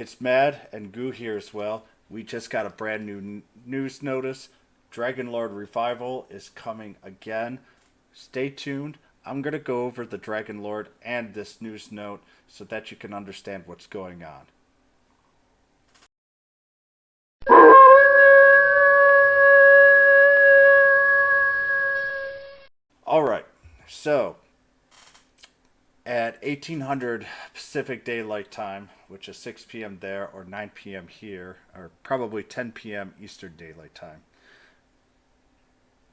It's Mad and Goo here as well. We just got a brand new news notice. Dragon Lord Revival is coming again. Stay tuned. I'm going to go over the Dragon Lord and this news note so that you can understand what's going on. All right. So, at 1800 Pacific Daylight Time, which is 6 p.m. there or 9 p.m. here, or probably 10 p.m. Eastern Daylight Time,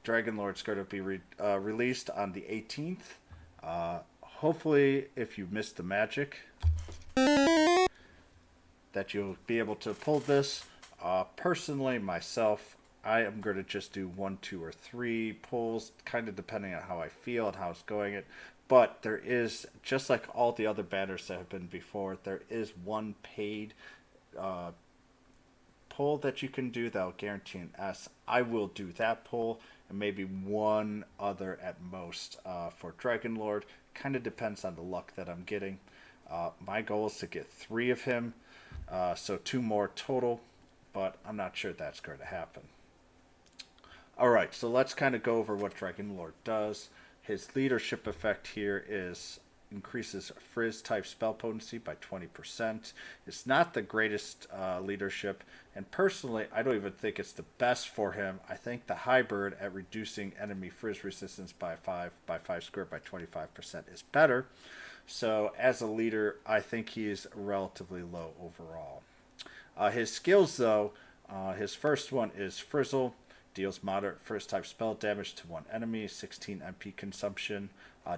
Dragon Lord's going to be released on the 18th. Hopefully, if you missed the magic, that you'll be able to pull this. Personally, myself, I am going to just do one, two, or three pulls, kind of depending on how I feel and how it's going. But there is, just like all the other banners that have been before, there is one paid uh, pull that you can do that'll guarantee an S. I will do that pull and maybe one other at most for Dragon Lord. Kind of depends on the luck that I'm getting. My goal is to get three of him, so two more total, but I'm not sure that's going to happen. All right, so let's kind of go over what Dragon Lord does. His leadership effect here is increases Frizz type spell potency by 20%. It's not the greatest leadership, and personally, I don't even think it's the best for him. I think the hybrid at reducing enemy Frizz resistance by 5 squared by 25% is better. So as a leader, I think he's relatively low overall. His skills, though, his first one is Frizzle. Deals moderate first type spell damage to one enemy, 16 MP consumption.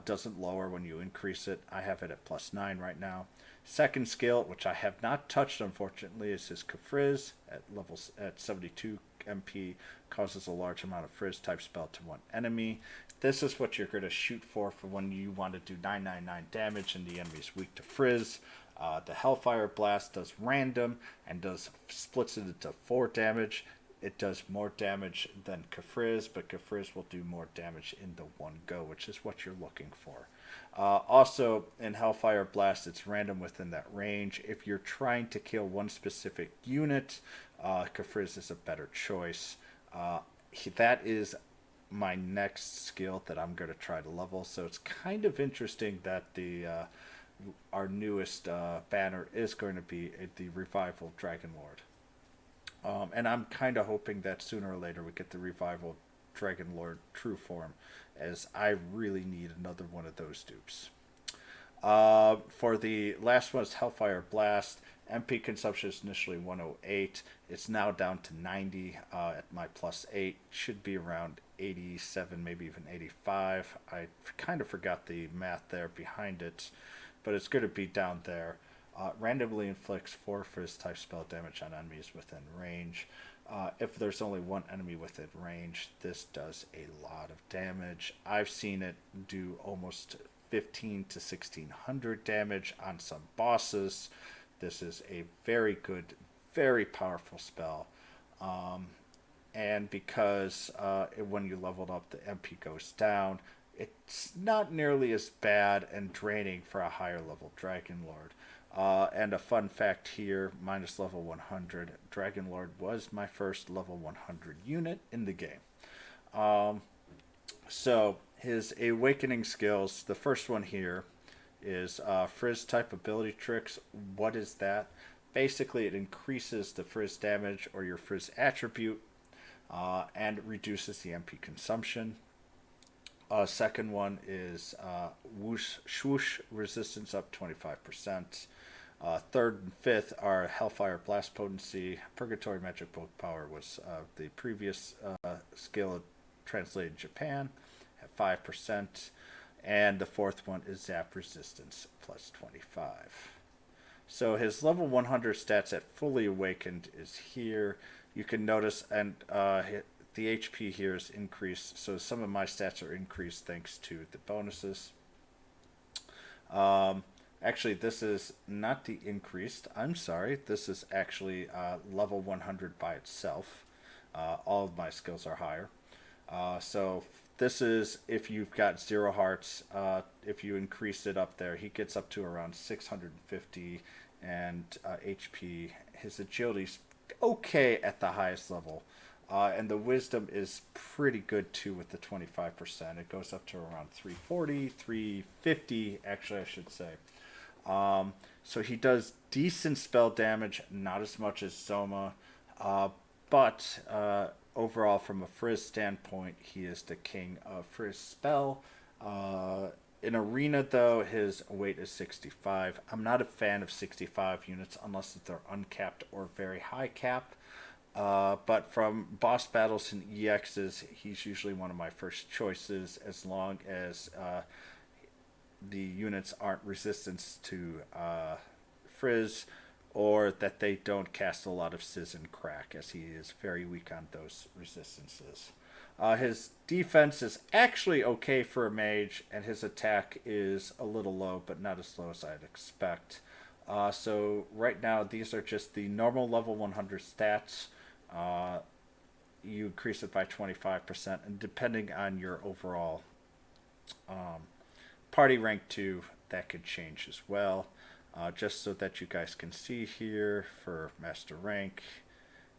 Doesn't lower when you increase it. I have it at +9 right now. Second skill, which I have not touched unfortunately, is his Kafrizz at 72 MP. Causes a large amount of Frizz type spell to one enemy. This is what you're going to shoot for when you want to do 999 damage and the enemy is weak to Frizz. The Hellfire Blast does random and splits it into 4 damage. It does more damage than Kafrizz, but Kafrizz will do more damage in the one go, which is what you're looking for. Also, in Hellfire Blast, it's random within that range. If you're trying to kill one specific unit, Kafrizz is a better choice. That is my next skill that I'm going to try to level, so it's kind of interesting that our newest banner is going to be the Revival Dragon Lord. And I'm kind of hoping that sooner or later we get the Revival Dragon Lord True Form, as I really need another one of those dupes. For the last one is Hellfire Blast. MP consumption is initially 108. It's now down to 90 at my +8. Should be around 87, maybe even 85. I kind of forgot the math there behind it, but it's going to be down there. Randomly inflicts 4 Frizz type spell damage on enemies within range. If there's only one enemy within range, this does a lot of damage. I've seen it do almost 15 to 1600 damage on some bosses. This is a very good, very powerful spell. And because when you leveled up, the MP goes down, it's not nearly as bad and draining for a higher level Dragon Lord. And a fun fact here, minus level 100, Dragon Lord was my first level 100 unit in the game. So his awakening skills, the first one here is Frizz type ability tricks. What is that? Basically, it increases the Frizz damage or your Frizz attribute and reduces the MP consumption. Second one is whoosh, swoosh resistance up 25%. Third and fifth are Hellfire Blast potency. Purgatory Magic Bolt Power was the previous skill translated in Japan at 5%. And the fourth one is Zap Resistance +25. So his level 100 stats at Fully Awakened is here. You can notice, and the HP here is increased, so some of my stats are increased thanks to the bonuses. Actually, this is not the increased. I'm sorry. This is actually level 100 by itself. All of my skills are higher. So this is if you've got 0 hearts. If you increase it up there, he gets up to around 650 and HP. His agility's okay at the highest level. And the wisdom is pretty good too with the 25%. It goes up to around 340, 350, actually, I should say. So he does decent spell damage, not as much as Zoma, but overall, from a Frizz standpoint, he is the king of Frizz spell. In Arena, though, his weight is 65. I'm not a fan of 65 units unless they're uncapped or very high cap. But from boss battles and EXs, he's usually one of my first choices as long as the units aren't resistance to Frizz or that they don't cast a lot of Sizz and Crack, as he is very weak on those resistances. His defense is actually okay for a mage, and his attack is a little low, but not as low as I'd expect. So right now, these are just the normal level 100 stats. You increase it by 25%, and depending on your overall party rank 2, that could change as well. Just so that you guys can see here for master rank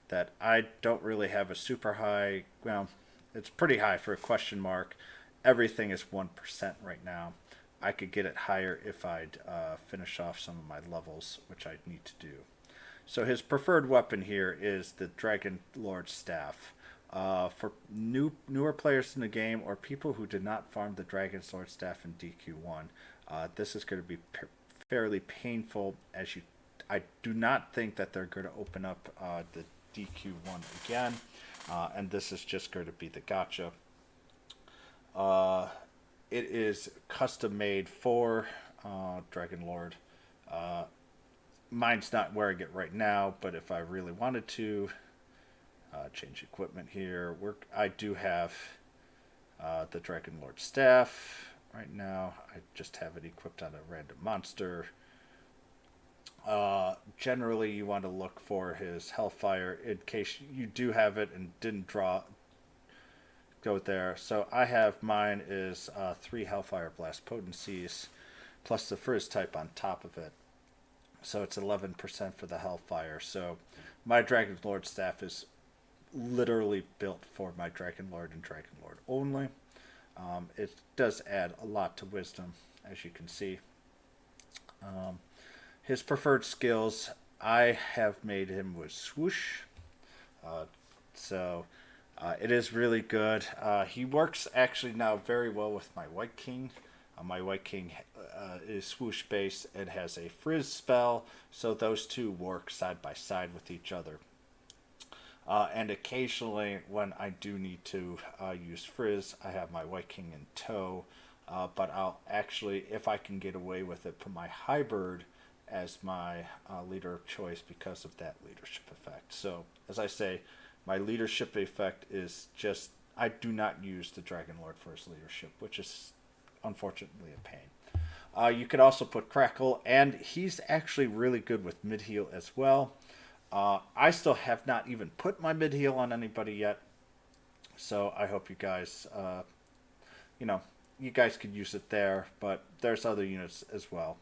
that I don't really have a super high, well, it's pretty high for a question mark. Everything is 1% right now. I could get it higher if I'd finish off some of my levels, which I need to do. So his preferred weapon here is the Dragon Lord Staff. For newer players in the game or people who did not farm the Dragon Lord Staff in DQ1, this is going to be fairly painful. I do not think that they're going to open up the DQ1 again, and this is just going to be the gotcha. It is custom made for Dragon Lord. Mine's not wearing it right now, but if I really wanted to change equipment here, I do have the Dragon Lord Staff right now. I just have it equipped on a random monster. Generally, you want to look for his Hellfire in case you do have it and didn't go there. So I have mine is 3 Hellfire Blast potencies plus the Frizz type on top of it. So it's 11% for the Hellfire. So my Dragon Lord Staff is literally built for my Dragon Lord and Dragon Lord only. It does add a lot to wisdom, as you can see. His preferred skills, I have made him with swoosh. So it is really good. He works actually now very well with my White King. My White King is swoosh based and has a Frizz spell, so those two work side by side with each other. And occasionally, when I do need to use Frizz, I have my White King in tow. But I'll actually, if I can get away with it, put my Hybrid as my leader of choice because of that leadership effect. So, as I say, my leadership effect is just, I do not use the Dragon Lord for his leadership, which is unfortunately a pain. You could also put Crackle, and he's actually really good with mid-heal as well. I still have not even put my mid-heal on anybody yet, so I hope you guys, you guys could use it there, but there's other units as well.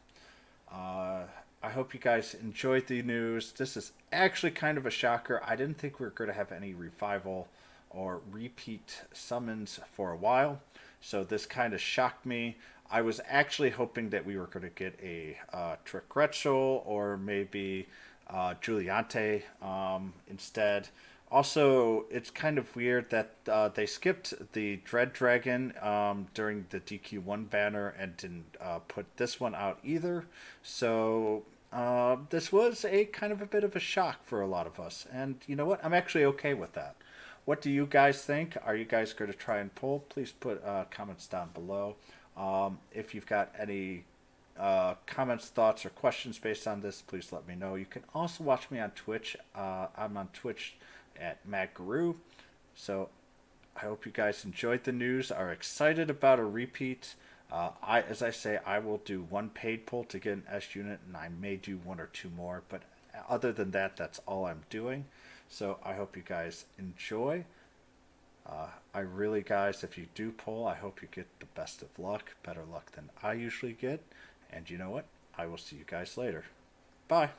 I hope you guys enjoyed the news. This is actually kind of a shocker. I didn't think we were going to have any revival or repeat summons for a while, so this kind of shocked me. I was actually hoping that we were going to get a Trick Retchel or maybe Juliante instead. Also, it's kind of weird that they skipped the Dread Dragon during the DQ1 banner and didn't put this one out either. So this was a kind of a bit of a shock for a lot of us. And you know what? I'm actually okay with that. What do you guys think? Are you guys going to try and pull? Please put comments down below. If you've got any comments, thoughts, or questions based on this, please let me know. You can also watch me on Twitch. I'm on Twitch at Matt Guru. So I hope you guys enjoyed the news, are excited about a repeat. As I say, I will do one paid pull to get an S unit, and I may do 1 or 2 more, but other than that, that's all I'm doing. So I hope you guys enjoy. I really, guys, if you do pull, I hope you get the best of luck, better luck than I usually get. And you know what? I will see you guys later. Bye.